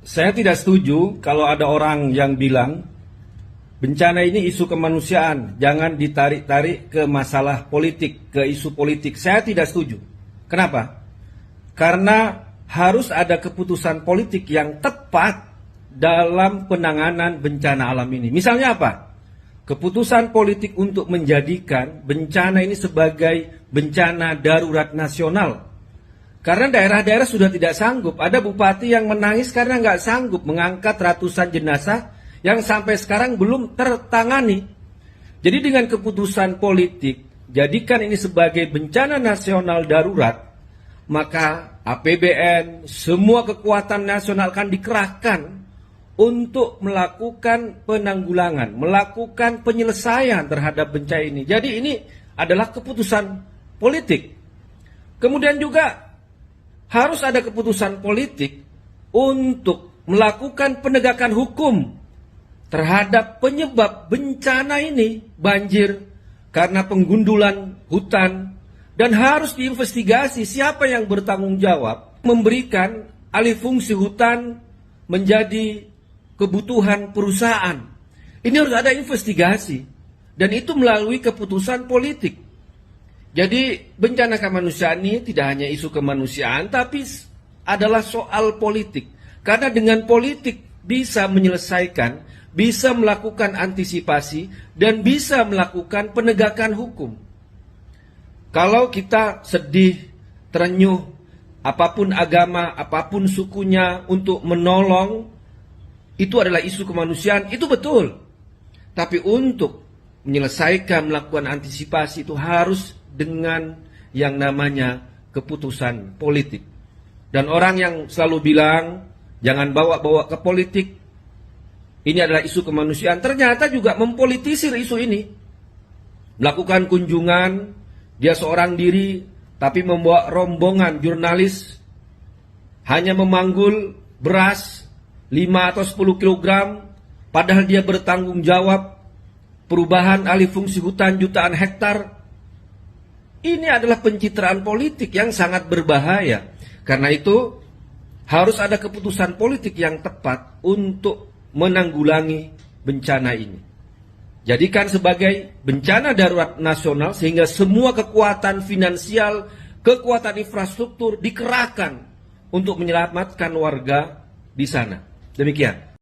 Saya tidak setuju kalau ada orang yang bilang bencana ini isu kemanusiaan, jangan ditarik-tarik ke masalah politik, ke isu politik. Saya tidak setuju. Kenapa? Karena harus ada keputusan politik yang tepat dalam penanganan bencana alam ini. Misalnya apa? Keputusan politik untuk menjadikan bencana ini sebagai bencana darurat nasional. Karena daerah-daerah sudah tidak sanggup. Ada bupati yang menangis karena nggak sanggup mengangkat ratusan jenazah yang sampai sekarang belum tertangani. Jadi dengan keputusan politik, jadikan ini sebagai bencana nasional darurat, maka APBN, semua kekuatan nasional akan dikerahkan untuk melakukan penanggulangan, melakukan penyelesaian terhadap bencana ini. Jadi ini adalah keputusan politik. Kemudian juga harus ada keputusan politik untuk melakukan penegakan hukum terhadap penyebab bencana ini, banjir karena penggundulan hutan, dan harus diinvestigasi siapa yang bertanggung jawab memberikan alih fungsi hutan menjadi kebutuhan perusahaan. Ini harus ada investigasi, dan itu melalui keputusan politik. Jadi bencana kemanusiaan ini tidak hanya isu kemanusiaan, tapi adalah soal politik. Karena dengan politik bisa menyelesaikan, bisa melakukan antisipasi, dan bisa melakukan penegakan hukum. Kalau kita sedih, terenyuh, apapun agama, apapun sukunya untuk menolong, itu adalah isu kemanusiaan, itu betul. Tapi untuk menyelesaikan, melakukan antisipasi itu harus dengan yang namanya keputusan politik. Dan orang yang selalu bilang jangan bawa-bawa ke politik, ini adalah isu kemanusiaan, ternyata juga mempolitisir isu ini. Melakukan kunjungan, dia seorang diri tapi membawa rombongan jurnalis, hanya memanggul beras 5 atau 10 kg, padahal dia bertanggung jawab perubahan alih fungsi hutan jutaan hektar. Ini adalah pencitraan politik yang sangat berbahaya. Karena itu harus ada keputusan politik yang tepat untuk menanggulangi bencana ini. Jadikan sebagai bencana darurat nasional sehingga semua kekuatan finansial, kekuatan infrastruktur dikerahkan untuk menyelamatkan warga di sana. Demikian.